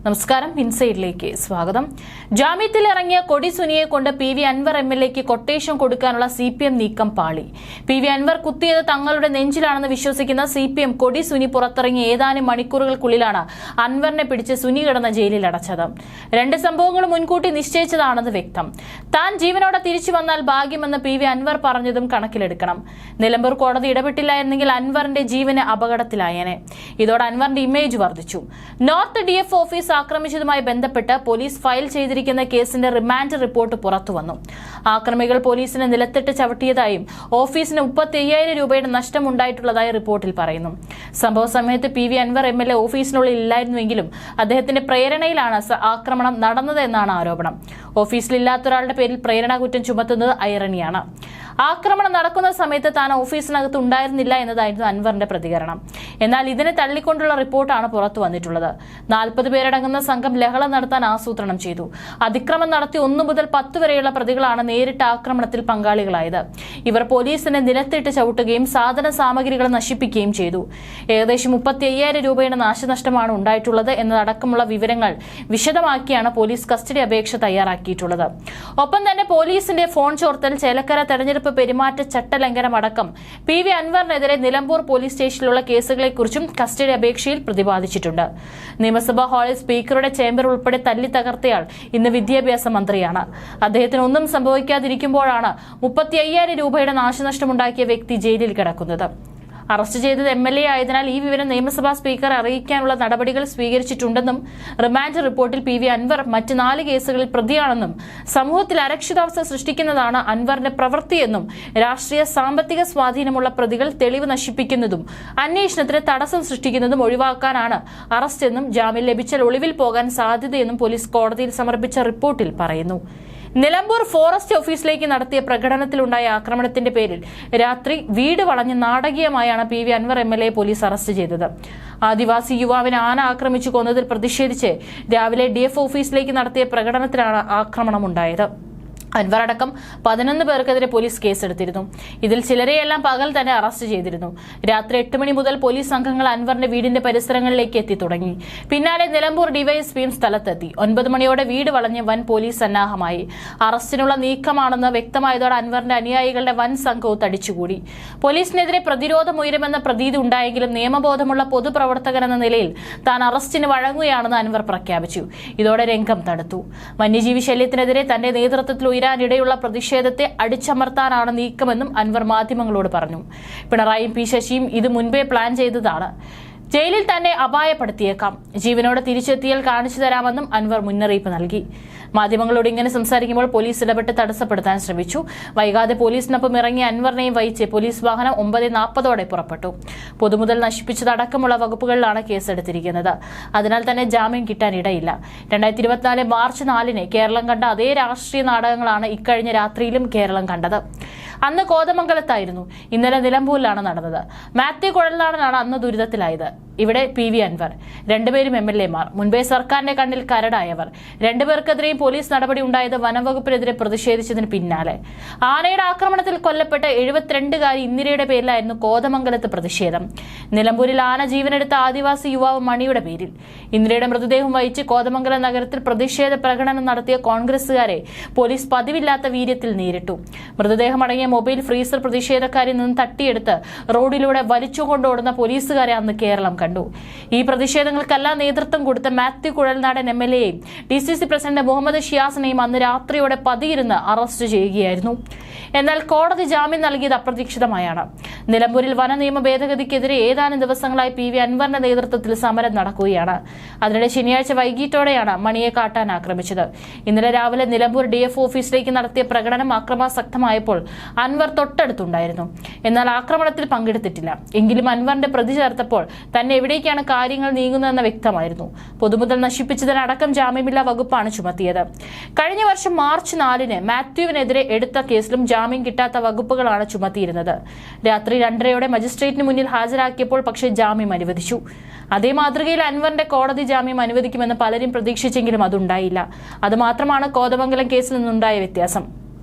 നമസ്കാരം, ഇൻസൈഡിലേക്ക് സ്വാഗതം. ജാമ്യത്തിലിറങ്ങിയ കൊടി സുനിയെ കൊണ്ട് PV അൻവർ MLAക്ക് കൊട്ടേഷൻ കൊടുക്കാനുള്ള CPM നീക്കം പാളി. PV അൻവർ കുത്തിയത് തങ്ങളുടെ നെഞ്ചിലാണെന്ന് വിശ്വസിക്കുന്ന CPM കൊടി സുനി പുറത്തിറങ്ങിയ ഏതാനും മണിക്കൂറുകൾക്കുള്ളിലാണ് അൻവറിനെ പിടിച്ച് സുനി കിടന്ന ജയിലിൽ അടച്ചത്. രണ്ട് സംഭവങ്ങളും മുൻകൂട്ടി നിശ്ചയിച്ചതാണെന്ന് വ്യക്തം. താൻ ജീവനോടെ തിരിച്ചു വന്നാൽ ഭാഗ്യമെന്ന് PV അൻവർ പറഞ്ഞതും കണക്കിലെടുക്കണം. നിലമ്പൂർ കോടതി ഇടപെട്ടില്ലായിരുന്നെങ്കിൽ അൻവറിന്റെ ജീവന് അപകടത്തിലായേനെ. ഇതോടെ അൻവറിന്റെ ഇമേജ് വർദ്ധിച്ചു. നോർത്ത് DF ഓഫീസ് ആക്രമിച്ചതുമായി ബന്ധപ്പെട്ട് പോലീസ് ഫയൽ ചെയ്തിരിക്കുന്ന കേസിന്റെ റിമാൻഡ് റിപ്പോർട്ട് പുറത്തുവന്നു. ആക്രമികൾ പോലീസിനെ നിലത്തിട്ട് ചവിട്ടിയതായും ഓഫീസിന് 35,000 രൂപയുടെ നഷ്ടമുണ്ടായിട്ടുള്ളതായി റിപ്പോർട്ടിൽ പറയുന്നു. സംഭവ സമയത്ത് PV അൻവർ MLA ഓഫീസിനുള്ളിൽ ഇല്ലായിരുന്നുവെങ്കിലും അദ്ദേഹത്തിന്റെ പ്രേരണയിലാണ് ആക്രമണം നടന്നതെന്നാണ് ആരോപണം. ഓഫീസിലില്ലാത്ത ഒരാളുടെ പേരിൽ പ്രേരണ കുറ്റം ചുമത്തുന്നത് ഐറണിയാണ്. ആക്രമണം നടക്കുന്ന സമയത്ത് താൻ ഓഫീസിനകത്ത് ഉണ്ടായിരുന്നില്ല എന്നതായിരുന്നു അൻവറിന്റെ പ്രതികരണം. എന്നാൽ ഇതിനെ തള്ളിക്കൊണ്ടുള്ള റിപ്പോർട്ടാണ് പുറത്തു വന്നിട്ടുള്ളത്. 40 പേരടങ്ങുന്ന സംഘം ലഹള നടത്താൻ ആസൂത്രണം ചെയ്തു. അതിക്രമം നടത്തി 1 മുതൽ 10 വരെയുള്ള പ്രതികളാണ് നേരിട്ട് ആക്രമണത്തിൽ പങ്കാളികളായത്. ഇവർ പോലീസിനെ നിലത്തിട്ട് ചവിട്ടുകയും സാധന സാമഗ്രികൾ നശിപ്പിക്കുകയും ചെയ്തു. ഏകദേശം 35,000 രൂപയുടെ നാശനഷ്ടമാണ് ഉണ്ടായിട്ടുള്ളത് എന്നതടക്കമുള്ള വിവരങ്ങൾ വിശദമാക്കിയാണ് പോലീസ് കസ്റ്റഡി അപേക്ഷ തയ്യാറാക്കിയിട്ടുള്ളത്. ഒപ്പം തന്നെ പോലീസിന്റെ ഫോൺ ചോർത്തൽ, ചേലക്കര തെരഞ്ഞെടുപ്പ് പെരുമാറ്റ ചട്ടലംഘനം അടക്കം PV അൻവറിനെതിരെ നിലമ്പൂർ പോലീസ് സ്റ്റേഷനിലുള്ള കേസുകളെക്കുറിച്ചും കസ്റ്റഡി അപേക്ഷയിൽ പ്രതിപാദിച്ചിട്ടുണ്ട്. നിയമസഭാ ഹാളിൽ സ്പീക്കറുടെ ചേംബർ ഉൾപ്പെടെ തല്ലി തകർത്തയാൾ ഇന്ന് വിദ്യാഭ്യാസ മന്ത്രിയാണ്. അദ്ദേഹത്തിന് ഒന്നും സംഭവിക്കാതിരിക്കുമ്പോഴാണ് 35,000 രൂപയുടെ നാശനഷ്ടമുണ്ടാക്കിയ വ്യക്തി ജയിലിൽ കിടക്കുന്നത്. അറസ്റ്റ് ചെയ്തത് MLA ആയതിനാൽ ഈ വിവരം നിയമസഭാ സ്പീക്കറെ അറിയിക്കാനുള്ള നടപടികൾ സ്വീകരിച്ചിട്ടുണ്ടെന്നും റിമാൻഡ് റിപ്പോർട്ടിൽ PV അൻവർ മറ്റ് 4 കേസുകളിൽ പ്രതിയാണെന്നും സമൂഹത്തിൽ അരക്ഷിതാവസ്ഥ സൃഷ്ടിക്കുന്നതാണ് അൻവറിന്റെ പ്രവൃത്തിയെന്നും രാഷ്ട്രീയ സാമ്പത്തിക സ്വാധീനമുള്ള പ്രതികൾ തെളിവ് നശിപ്പിക്കുന്നതും അന്വേഷണത്തിന് തടസ്സം സൃഷ്ടിക്കുന്നതും ഒഴിവാക്കാനാണ് അറസ്റ്റെന്നും ജാമ്യം ലഭിച്ചാൽ ഒളിവിൽ പോകാൻ സാധ്യതയെന്നും പോലീസ് കോടതിയിൽ സമർപ്പിച്ച റിപ്പോർട്ടിൽ പറയുന്നു. നിലമ്പൂർ ഫോറസ്റ്റ് ഓഫീസിലേക്ക് നടത്തിയ പ്രകടനത്തിലുണ്ടായ ആക്രമണത്തിന്റെ പേരിൽ രാത്രി വീട് വളഞ്ഞ് നാടകീയമായാണ് PV Anvar MLA police arrest ചെയ്തത്. ആദിവാസി യുവാവിനെ ആന ആക്രമിച്ചു കൊന്നതിൽ പ്രതിഷേധിച്ച് രാവിലെ DF ഓഫീസിലേക്ക് നടത്തിയ പ്രകടനത്തിലാണ് ആക്രമണമുണ്ടായത്. അൻവർ അടക്കം 11 പേർക്കെതിരെ പോലീസ് കേസെടുത്തിരുന്നു. ഇതിൽ ചിലരെയെല്ലാം പകൽ തന്നെ അറസ്റ്റ് ചെയ്തിരുന്നു. രാത്രി 8 മണി മുതൽ പോലീസ് സംഘങ്ങൾ അൻവറിന്റെ വീടിന്റെ പരിസരങ്ങളിലേക്ക് എത്തി തുടങ്ങി. പിന്നാലെ നിലമ്പൂർ ഡിവൈഎസ്പിയും സ്ഥലത്തെത്തി. 9 മണിയോടെ വീട് വളഞ്ഞ് വൻ പോലീസ് സന്നാഹമായി. അറസ്റ്റിനുള്ള നീക്കമാണെന്ന് വ്യക്തമായതോടെ അൻവറിന്റെ അനുയായികളുടെ വൻ സംഘവും തടിച്ചുകൂടി. പോലീസിനെതിരെ പ്രതിരോധമുയരുമെന്ന പ്രതീതി ഉണ്ടായെങ്കിലും നിയമബോധമുള്ള പൊതുപ്രവർത്തകനെന്ന നിലയിൽ താൻ അറസ്റ്റിന് വഴങ്ങുകയാണെന്ന് അൻവർ പ്രഖ്യാപിച്ചു. ഇതോടെ രംഗം തടുത്തു. വന്യജീവി ശല്യത്തിനെതിരെ തന്റെ നേതൃത്വത്തിൽ ഉയരാനിടയുള്ള പ്രതിഷേധത്തെ അടിച്ചമർത്താനാണ് നീക്കമെന്നും അൻവർ മാധ്യമങ്ങളോട് പറഞ്ഞു. പിണറായിയും P ശശിയും ഇത് മുൻപേ പ്ലാൻ ചെയ്തതാണ്. ജയിലിൽ തന്നെ അപായപ്പെടുത്തിയേക്കാം. ജീവനോടെ തിരിച്ചെത്തിയാൽ കാണിച്ചു തരാമെന്നും അൻവർ മുന്നറിയിപ്പ് നൽകി. മാധ്യമങ്ങളോട് ഇങ്ങനെ സംസാരിക്കുമ്പോൾ പോലീസ് ഇടപെട്ട് തടസ്സപ്പെടുത്താൻ ശ്രമിച്ചു. വൈകാതെ പോലീസിനൊപ്പം ഇറങ്ങിയ അൻവറിനെയും വഹിച്ച് പോലീസ് വാഹനം 9:40 പുറപ്പെട്ടു. പൊതുമുതൽ നശിപ്പിച്ചതടക്കമുള്ള വകുപ്പുകളിലാണ് കേസെടുത്തിരിക്കുന്നത്. അതിനാൽ തന്നെ ജാമ്യം കിട്ടാനിടയില്ല. 2024 മാർച്ച് 4-ന് കേരളം കണ്ട അതേ രാഷ്ട്രീയ നാടകങ്ങളാണ് ഇക്കഴിഞ്ഞ രാത്രിയിലും കേരളം കണ്ടത്. അന്ന് കോതമംഗലത്തായിരുന്നു, ഇന്നലെ നിലമ്പൂരിലാണ് നടന്നത്. മാത്യു കുഴൽനാടനാണ് അന്ന് ദുരിതത്തിലായത്. ഇവിടെ PV അൻവർ. 2 പേരും MLA-മാർ. മുൻപേ സർക്കാരിന്റെ കണ്ണിൽ കരടായവർ. 2 പേർക്കെതിരെയും പോലീസ് നടപടി ഉണ്ടായത് വനംവകുപ്പിനെതിരെ പ്രതിഷേധിച്ചതിന് പിന്നാലെ. ആനയുടെ ആക്രമണത്തിൽ കൊല്ലപ്പെട്ട 72-കാരി ഇന്ദിരയുടെ പേരിലായിരുന്നു കോതമംഗലത്ത് പ്രതിഷേധം. നിലമ്പൂരിൽ ആന ജീവനെടുത്ത ആദിവാസി യുവാവ് മണിയുടെ പേരിൽ. ഇന്ദിരയുടെ മൃതദേഹം വഹിച്ച് കോതമംഗലം നഗരത്തിൽ പ്രതിഷേധ പ്രകടനം നടത്തിയ കോൺഗ്രസുകാരെ പോലീസ് പതിവില്ലാത്ത വീര്യത്തിൽ നേരിട്ടു. മൃതദേഹം അടങ്ങിയ മൊബൈൽ ഫ്രീസർ പ്രതിഷേധക്കാരിൽ നിന്ന് തട്ടിയെടുത്ത് റോഡിലൂടെ വലിച്ചുകൊണ്ടോടുന്ന പോലീസുകാരെ അന്ന് കേരളം കണ്ടു. ഈ പ്രതിഷേധങ്ങൾക്കെല്ലാം നേതൃത്വം കൊടുത്ത മാത്യു കുഴൽനാടൻ MLA-യെയും DCC പ്രസിഡന്റ് മുഹമ്മദ് ഷിയാസിനെയും അന്ന് രാത്രിയോടെ പതിയിരുന്ന് അറസ്റ്റ് ചെയ്യുകയായിരുന്നു. എന്നാൽ കോടതി ജാമ്യം നൽകിയത് അപ്രതീക്ഷിതമായാണ്. നിലമ്പൂരിൽ വനനിയമ ഭേദഗതിക്കെതിരെ ഏതാനും ദിവസങ്ങളായി PV അൻവറിന്റെ നേതൃത്വത്തിൽ സമരം നടക്കുകയാണ്. അതിനിടെ ശനിയാഴ്ച വൈകിട്ടോടെയാണ് മണിയെ കാട്ടാൻ ആക്രമിച്ചത്. ഇന്നലെ രാവിലെ നിലമ്പൂർ DF ഓഫീസിലേക്ക് നടത്തിയ പ്രകടനം അക്രമാസക്തമായപ്പോൾ അൻവർ തൊട്ടടുത്തുണ്ടായിരുന്നു. എന്നാൽ ആക്രമണത്തിൽ പങ്കെടുത്തിട്ടില്ല. എങ്കിലും അൻവറിന്റെ പ്രതി ചേർത്തപ്പോൾ തന്നെ എവിടേക്കാണ് കാര്യങ്ങൾ നീങ്ങുന്നതെന്ന് വ്യക്തമായിരുന്നു. പൊതുമുതൽ നശിപ്പിച്ചതിനടക്കം ജാമ്യമില്ലാ വകുപ്പാണ് ചുമത്തിയത്. കഴിഞ്ഞ വർഷം മാർച്ച് 4-ന് മാത്യുവിനെതിരെ എടുത്ത കേസിലും ജാമ്യം കിട്ടാത്ത വകുപ്പുകളാണ് ചുമത്തിയിരുന്നത്. രാത്രി 2:30 മജിസ്ട്രേറ്റിന് മുന്നിൽ ഹാജരാക്കിയപ്പോൾ പക്ഷേ ജാമ്യം അനുവദിച്ചു. അതേ മാതൃകയിൽ അൻവറിന്റെ കോടതി ജാമ്യം അനുവദിക്കുമെന്ന് പലരും പ്രതീക്ഷിച്ചെങ്കിലും അതുണ്ടായില്ല. അതുമാത്രമാണ് കോതമംഗലം കേസിൽ നിന്നുണ്ടായ വ്യത്യാസം.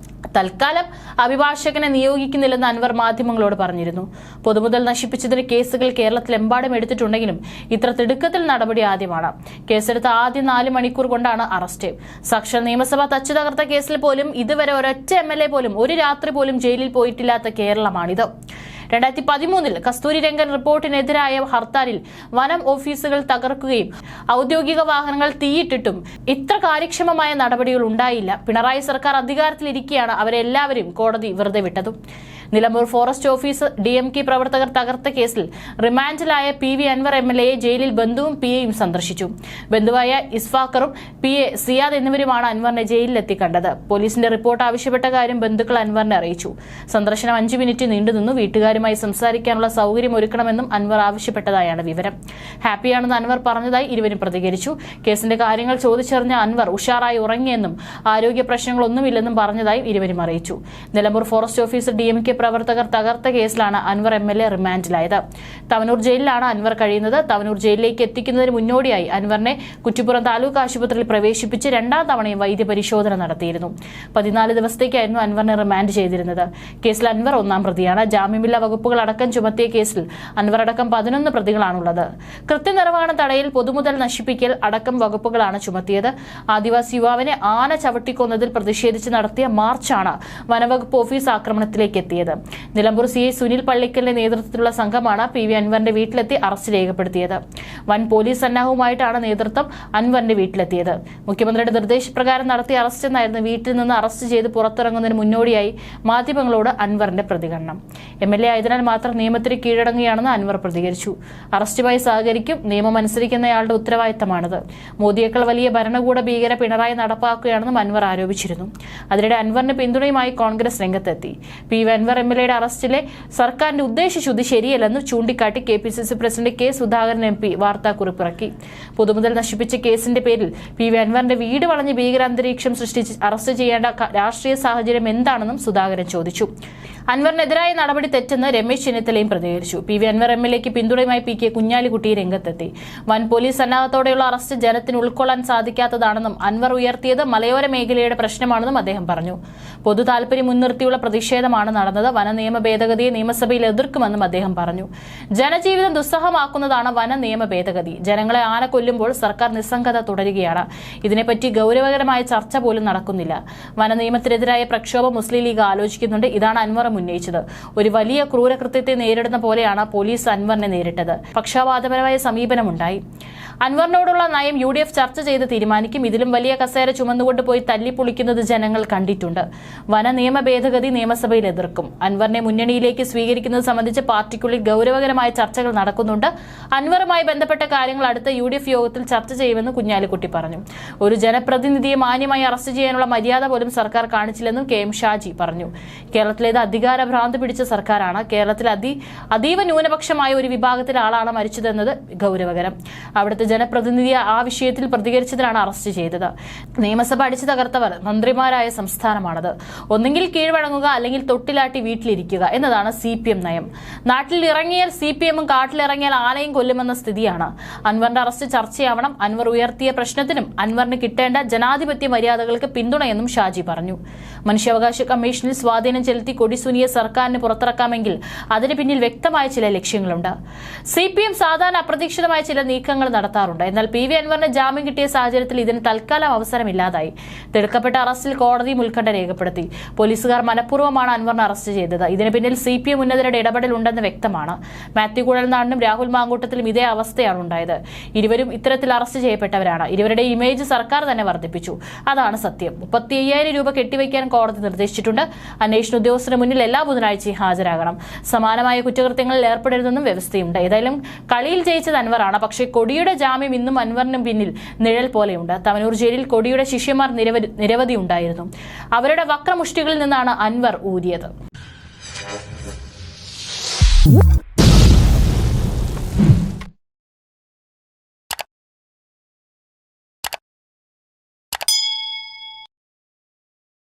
തൽക്കാലം അഭിഭാഷകനെ നിയോഗിക്കുന്നില്ലെന്ന് അൻവർ മാധ്യമങ്ങളോട് പറഞ്ഞിരുന്നു. പൊതുമുതൽ നശിപ്പിച്ചതിന് കേസുകൾ കേരളത്തിലെമ്പാടും എടുത്തിട്ടുണ്ടെങ്കിലും ഇത്ര തിടുക്കത്തിൽ നടപടി ആദ്യമാണ്. കേസെടുത്ത ആദ്യ 4 മണിക്കൂർ കൊണ്ടാണ് അറസ്റ്റ്. സാക്ഷാൽ നിയമസഭ തച്ചു തകർത്ത കേസിൽ പോലും ഇതുവരെ ഒരൊറ്റ MLA പോലും ഒരു രാത്രി പോലും ജയിലിൽ പോയിട്ടില്ലാത്ത കേരളമാണിത്. 2013 കസ്തൂരിരംഗൻ റിപ്പോർട്ടിനെതിരായ ഹർത്താലിൽ വനം ഓഫീസുകൾ തകർക്കുകയും ഔദ്യോഗിക വാഹനങ്ങൾ തീയിട്ടിട്ടും ഇത്ര കാര്യക്ഷമമായ നടപടികൾ ഉണ്ടായില്ല. പിണറായി സർക്കാർ അധികാരത്തിലിരിക്കെയാണ് അവരെല്ലാവരും കോടതി വെറുതെ വിട്ടതും. നിലമ്പൂർ ഫോറസ്റ്റ് ഓഫീസ് DMK പ്രവർത്തകർ തകർത്ത കേസിൽ റിമാൻഡിലായ PV അൻവർ MLA ജയിലിൽ ബന്ധുവും PAയും സന്ദർശിച്ചു. ബന്ധുവായ ഇസ്ഫാഖറും PA സിയാദ് എന്നിവരുമാണ് അൻവറിനെ ജയിലിലെത്തി കണ്ടത്. പോലീസിന്റെ റിപ്പോർട്ട് ആവശ്യപ്പെട്ട കാര്യം ബന്ധുക്കൾ അൻവറിനെ അറിയിച്ചു. സന്ദർശനം 5 മിനിറ്റ് നീണ്ടുനിന്നു. വീട്ടുകാരുമായി സംസാരിക്കാനുള്ള സൗകര്യം ഒരുക്കണമെന്നും അൻവർ ആവശ്യപ്പെട്ടതായാണ് വിവരം. ഹാപ്പിയാണെന്ന് അൻവർ പറഞ്ഞതായി ഇരുവരും പ്രതികരിച്ചു. കേസിന്റെ കാര്യങ്ങൾ ചോദിച്ചറിഞ്ഞ അൻവർ ഉഷാറായി ഉറങ്ങിയെന്നും ആരോഗ്യ പ്രശ്നങ്ങളൊന്നുമില്ലെന്നും പറഞ്ഞതായും ഇരുവരും അറിയിച്ചു. നിലമ്പൂർ ഫോറസ്റ്റ് ഓഫീസ് DMK പ്രവർത്തകർ തകർത്ത കേസിലാണ് അൻവർ MLA റിമാൻഡിലായത്. തവനൂർ ജയിലിലാണ് അൻവർ കഴിയുന്നത്. തവനൂർ ജയിലിലേക്ക് എത്തിക്കുന്നതിന് മുന്നോടിയായി അൻവറിനെ കുറ്റിപ്പുറം താലൂക്ക് ആശുപത്രിയിൽ പ്രവേശിപ്പിച്ച് 2ാം തവണയും വൈദ്യപരിശോധന നടത്തിയിരുന്നു. 14 ദിവസത്തേക്കായിരുന്നു അൻവറിനെ റിമാൻഡ് ചെയ്തിരുന്നത്. കേസിൽ അൻവർ 1ാം പ്രതിയാണ്. ജാമ്യമില്ലാ വകുപ്പുകൾ അടക്കം ചുമത്തിയ കേസിൽ അൻവർ അടക്കം 11 പ്രതികളാണുള്ളത്. കൃത്യനിർവഹണം തടയൽ, പൊതുമുതൽ നശിപ്പിക്കൽ അടക്കം വകുപ്പുകളാണ് ചുമത്തിയത്. ആദിവാസി യുവാവിനെ ആന ചവിട്ടിക്കൊന്നതിൽ പ്രതിഷേധിച്ച് നടത്തിയ മാർച്ചാണ് വനവകുപ്പ് ഓഫീസ് ആക്രമണത്തിലേക്ക് എത്തിയത്. നിലമ്പൂർ CI സുനിൽ പള്ളിക്കലിന്റെ നേതൃത്വത്തിലുള്ള സംഘമാണ് PV അൻവറിന്റെ വീട്ടിലെത്തി അറസ്റ്റ് രേഖപ്പെടുത്തിയത്. വൻ പോലീസ് സന്നാഹവുമായിട്ടാണ് നേതൃത്വം അൻവറിന്റെ വീട്ടിലെത്തിയത്. മുഖ്യമന്ത്രിയുടെ നിർദ്ദേശപ്രകാരം നടത്തിയ അറസ്റ്റ് എന്നായിരുന്നു വീട്ടിൽ നിന്ന് അറസ്റ്റ് ചെയ്ത് പുറത്തിറങ്ങുന്നതിന് മുന്നോടിയായി മാധ്യമങ്ങളോട് അൻവറിന്റെ പ്രതികരണം. MLA ആയതിനാൽ മാത്രം നിയമത്തിന് കീഴടങ്ങുകയാണെന്ന് അൻവർ പ്രതികരിച്ചു. അറസ്റ്റുമായി സഹകരിക്കും. നിയമം അനുസരിക്കുന്നയാളുടെ ഉത്തരവാദിത്തമാണിത്. മോദിയേക്കാൾ വലിയ ഭരണകൂട ഭീകര പിണറായി നടപ്പാക്കുകയാണെന്നും അൻവർ ആരോപിച്ചിരുന്നു. അതിനിടെ അൻവറിന് പിന്തുണയുമായി കോൺഗ്രസ് രംഗത്തെത്തി. PV അൻവർ MLAയുടെ അറസ്റ്റിലെ സർക്കാരിന്റെ ഉദ്ദേശശുദ്ധി ശരിയല്ലെന്ന് ചൂണ്ടിക്കാട്ടി KPCC president K Sudhakaran MP വാർത്താക്കുറിപ്പിറക്കി. പൊതുമുതൽ നശിപ്പിച്ച കേസിന്റെ പേരിൽ PV അൻവറിന്റെ വീട് വളഞ്ഞ് ഭീകരാന്തരീക്ഷം സൃഷ്ടിച്ച് അറസ്റ്റ് ചെയ്യേണ്ട രാഷ്ട്രീയ സാഹചര്യം എന്താണെന്നും സുധാകരൻ ചോദിച്ചു. അൻവറിനെതിരായ നടപടി തെറ്റെന്ന് രമേശ് ചെന്നിത്തലയും പ്രതികരിച്ചു. PV അൻവർ MLAക്ക് പിന്തുണയുമായി PK കുഞ്ഞാലിക്കുട്ടി രംഗത്തെത്തി. വൻ പോലീസ് സന്നാഹത്തോടെയുള്ള അറസ്റ്റ് ജനത്തിന് ഉൾക്കൊള്ളാൻ സാധിക്കാത്തതാണെന്നും അൻവർ ഉയർത്തിയത് മലയോര മേഖലയുടെ പ്രശ്നമാണെന്നും അദ്ദേഹം പറഞ്ഞു. പൊതു താൽപര്യം മുൻനിർത്തിയുള്ള പ്രതിഷേധമാണ് നടന്നത്. വന നിയമ ഭേദഗതിയെ നിയമസഭയിൽ എതിർക്കുമെന്നും അദ്ദേഹം പറഞ്ഞു. ജനജീവിതം ദുസ്സഹമാക്കുന്നതാണ് വന നിയമ ഭേദഗതി. ജനങ്ങളെ ആന കൊല്ലുമ്പോൾ സർക്കാർ നിസ്സംഗത തുടരുകയാണ്. ഇതിനെപ്പറ്റി ഗൗരവകരമായ ചർച്ച പോലും നടക്കുന്നില്ല. വന നിയമത്തിനെതിരായ പ്രക്ഷോഭം മുസ്ലിം ലീഗ് ആലോചിക്കുന്നുണ്ട്. ഇതാണ് അൻവർ ഉന്നയിച്ചത്. ഒരു വലിയ ക്രൂരകൃത്യത്തെ നേരിടുന്ന പോലെയാണ് പോലീസ് അൻവറിനെ നേരിട്ടത്. പക്ഷപാതപരമായ സമീപനമുണ്ടായി. അൻവറിനോടുള്ള നയം UDF ചർച്ച ചെയ്ത് തീരുമാനിക്കും. ഇതിലും വലിയ കസേര ചുമന്നുകൊണ്ട് പോയി തല്ലിപ്പൊളിക്കുന്നത് ജനങ്ങൾ കണ്ടിട്ടുണ്ട്. വന നിയമ ഭേദഗതി നിയമസഭയിൽ എതിർക്കും. അൻവറിനെ മുന്നണിയിലേക്ക് സ്വീകരിക്കുന്നത് സംബന്ധിച്ച് പാർട്ടിക്കുള്ളിൽ ഗൗരവകരമായ ചർച്ചകൾ നടക്കുന്നുണ്ട്. അൻവറുമായി ബന്ധപ്പെട്ട കാര്യങ്ങൾ അടുത്ത UDF യോഗത്തിൽ ചർച്ച ചെയ്യുമെന്ന് കുഞ്ഞാലിക്കുട്ടി പറഞ്ഞു. ഒരു ജനപ്രതിനിധിയെ മാന്യമായി അറസ്റ്റ് ചെയ്യാനുള്ള മര്യാദ പോലും സർക്കാർ കാണിച്ചില്ലെന്നും KM ഷാജി പറഞ്ഞു. കേരളത്തിലേത് അധികാരഭ്രാന്ത് പിടിച്ച സർക്കാരാണ്. കേരളത്തിൽ അതീവ ന്യൂനപക്ഷമായ ഒരു വിഭാഗത്തിലെ ആളാണ് മരിച്ചതെന്നത് ഗൗരവകരം. അവിടുത്തെ ജനപ്രതിനിധിയെ ആ വിഷയത്തിൽ പ്രതികരിച്ചതിനാണ് അറസ്റ്റ് ചെയ്തത്. നിയമസഭ അടിച്ചു തകർത്തവർ മന്ത്രിമാരായ സംസ്ഥാനമാണത്. ഒന്നെങ്കിൽ കീഴ്വഴങ്ങുക, അല്ലെങ്കിൽ തൊട്ടിലാട്ടി വീട്ടിലിരിക്കുക എന്നതാണ് CPM നയം. നാട്ടിൽ ഇറങ്ങിയാൽ CPMും കാട്ടിലിറങ്ങിയാൽ ആനയും കൊല്ലുമെന്ന സ്ഥിതിയാണ്. അൻവറിന്റെ അറസ്റ്റ് ചർച്ചയാവണം. അൻവർ ഉയർത്തിയ പ്രശ്നത്തിനും അൻവറിന് കിട്ടേണ്ട ജനാധിപത്യ മര്യാദകൾക്ക് പിന്തുണയെന്നും ഷാജി പറഞ്ഞു. മനുഷ്യാവകാശ കമ്മീഷനിൽ സ്വാധീനം ചെലുത്തി കൊടിസുനിയെ സർക്കാരിന് പുറത്തിറക്കാമെങ്കിൽ അതിന് പിന്നിൽ വ്യക്തമായ ചില ലക്ഷ്യങ്ങളുണ്ട്. CPM സാധാരണ അപ്രതീക്ഷിതമായ ചില നീക്കങ്ങൾ നടത്താറുണ്ട്. എന്നാൽ PV അൻവറിന് ജാമ്യം കിട്ടിയ സാഹചര്യത്തിൽ ഇതിന് തൽക്കാലം അവസരമില്ലാതായി. തിടുക്കപ്പെട്ട അറസ്റ്റിൽ കോടതിയും ഉത്കണ്ഠ രേഖപ്പെടുത്തി. പോലീസുകാർ മനഃപൂർവ്വമാണ് അൻവറിനെ അറസ്റ്റ് ചെയ്തത്. ഇതിന് പിന്നിൽ CPM ഉന്നതരുടെ ഇടപെടൽ ഉണ്ടെന്ന് വ്യക്തമാണ്. മാത്യു കുഴൽനാടനും രാഹുൽ മാങ്കൂട്ടത്തിലും ഇതേ അവസ്ഥയാണ് ഉണ്ടായത്. ഇരുവരും ഇത്തരത്തിൽ അറസ്റ്റ് ചെയ്യപ്പെട്ടവരാണ്. ഇരുവരുടെ ഇമേജ് സർക്കാർ തന്നെ വർദ്ധിപ്പിച്ചു. അതാണ് സത്യം. 35,000 രൂപ കെട്ടിവയ്ക്കാൻ കോടതി നിർദ്ദേശിച്ചിട്ടുണ്ട്. അന്വേഷണ ഉദ്യോഗസ്ഥന് മുന്നിൽ എല്ലാ ബുധനാഴ്ചയും ഹാജരാകണം. സമാനമായ കുറ്റകൃത്യങ്ങളിൽ ഏർപ്പെടരുതെന്നും വ്യവസ്ഥയുണ്ട്. ഏതായാലും കളിയിൽ ജയിച്ചത് അൻവറാണ്. പക്ഷേ കൊടിയുടെ ജാമ്യം ഇന്നും അൻവറിനും പിന്നിൽ നിഴൽ പോലെയുണ്ട്. തവനൂർ ജയിലിൽ കൊടിയുടെ ശിഷ്യന്മാർ നിരവധി ഉണ്ടായിരുന്നു. അവരുടെ വക്രമുഷ്ടികളിൽ നിന്നാണ് അൻവർ ഊരിയത്.